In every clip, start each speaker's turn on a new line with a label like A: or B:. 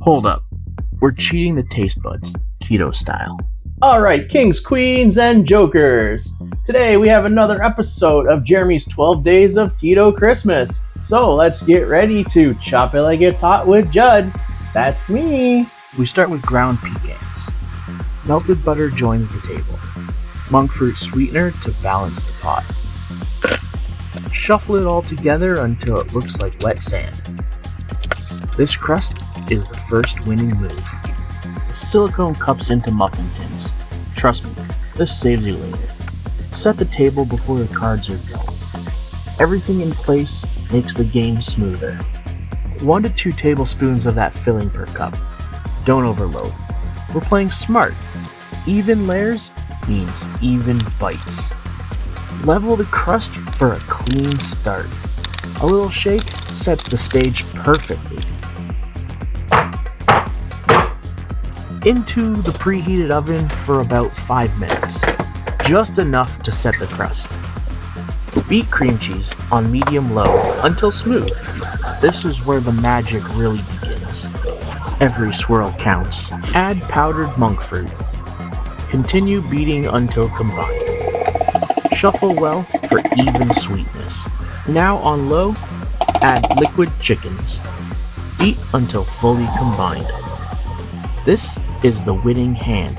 A: Hold up. We're cheating the taste buds, keto style.
B: Alright, kings, queens, and jokers. Today we have another episode of Jeremy's 12 Days of Keto Christmas. So let's get ready to chop it like it's hot with Judd. That's me.
A: We start with ground pecans. Melted butter joins the table. Monkfruit sweetener to balance the pot. Shuffle it all together until it looks like wet sand. This crust is the first winning move. Silicone cups into muffin tins. Trust me, this saves you later. Set the table before the cards are drawn. Everything in place makes the game smoother. 1 to 2 tablespoons of that filling per cup. Don't overload. We're playing smart. Even layers means even bites. Level the crust for a clean start. A little shake sets the stage perfectly. Into the preheated oven for about 5 minutes. Just enough to set the crust. Beat cream cheese on medium-low until smooth. This is where the magic really begins. Every swirl counts. Add powdered monk fruit. Continue beating until combined. Shuffle well for even sweetness. Now on low, add liquid chickens. Beat until fully combined. This is the winning hand.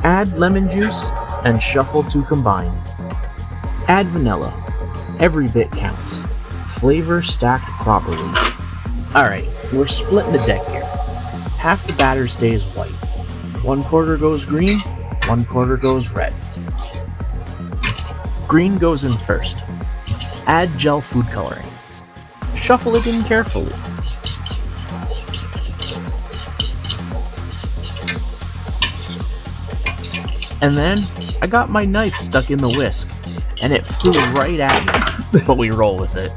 A: Add lemon juice and shuffle to combine. Add vanilla. Every bit counts. Flavor stacked properly. Alright, we're splitting the deck here. Half the batter stays white. 1/4 goes green, 1/4 goes red. Green goes in first. Add gel food coloring. Shuffle it in carefully. And then, I got my knife stuck in the whisk, and it flew right at me, but we roll with it.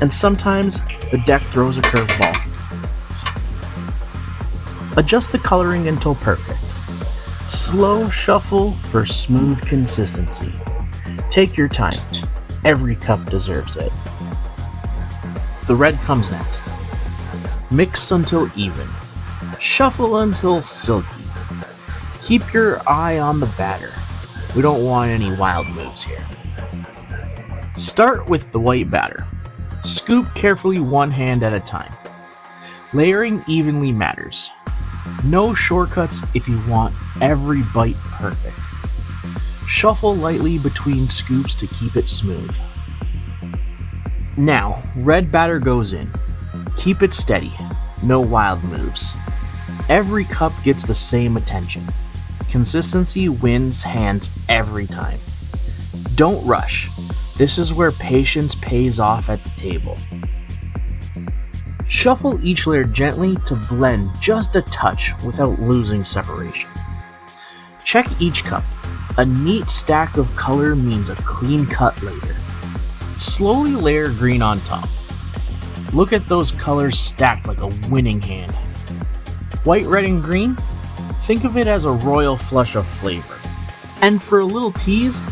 A: And sometimes, the deck throws a curveball. Adjust the coloring until perfect. Slow shuffle for smooth consistency. Take your time. Every cup deserves it. The red comes next. Mix until even. Shuffle until silky. Keep your eye on the batter. We don't want any wild moves here. Start with the white batter. Scoop carefully one hand at a time. Layering evenly matters. No shortcuts if you want every bite perfect. Shuffle lightly between scoops to keep it smooth. Now, red batter goes in. Keep it steady. No wild moves. Every cup gets the same attention. Consistency wins hands every time. Don't rush. This is where patience pays off at the table. Shuffle each layer gently to blend just a touch without losing separation. Check each cup. A neat stack of color means a clean cut later. Slowly layer green on top. Look at those colors stacked like a winning hand. White, red, and green? Think of it as a royal flush of flavor. And for a little tease,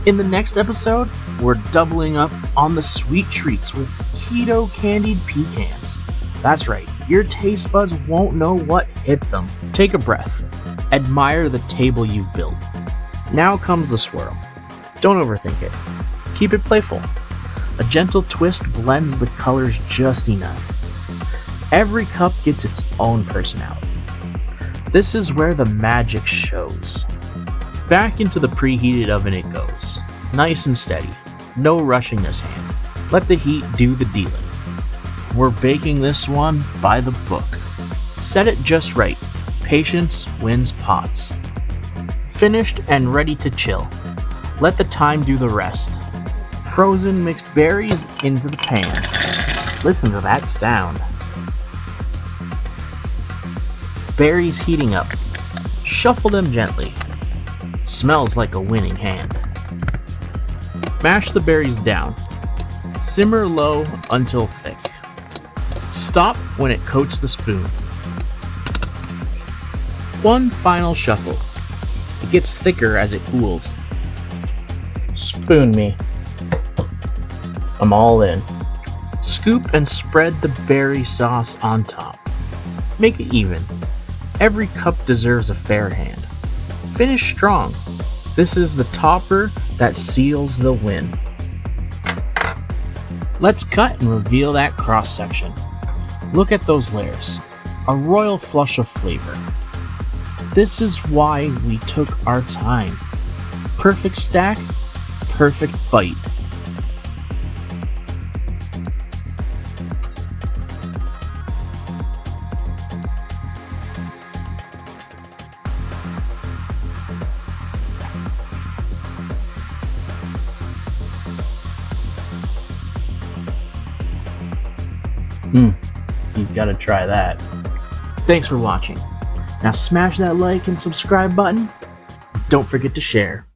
A: in the next episode, we're doubling up on the sweet treats with keto candied pecans. That's right, your taste buds won't know what hit them. Take a breath. Admire the table you've built. Now comes the swirl. Don't overthink it. Keep it playful. A gentle twist blends the colors just enough. Every cup gets its own personality. This is where the magic shows. Back into the preheated oven it goes. Nice and steady. No rushing this hand. Let the heat do the dealing. We're baking this one by the book. Set it just right. Patience wins pots. Finished and ready to chill. Let the time do the rest. Frozen mixed berries into the pan. Listen to that sound. Berries heating up. Shuffle them gently. Smells like a winning hand. Mash the berries down. Simmer low until thick. Stop when it coats the spoon. One final shuffle. It gets thicker as it cools. Spoon me. I'm all in. Scoop and spread the berry sauce on top. Make it even. Every cup deserves a fair hand. Finish strong. This is the topper that seals the win. Let's cut and reveal that cross section. Look at those layers. A royal flush of flavor. This is why we took our time. Perfect stack, perfect bite. You've got to try that. Thanks for watching. Now smash that like and subscribe button. Don't forget to share.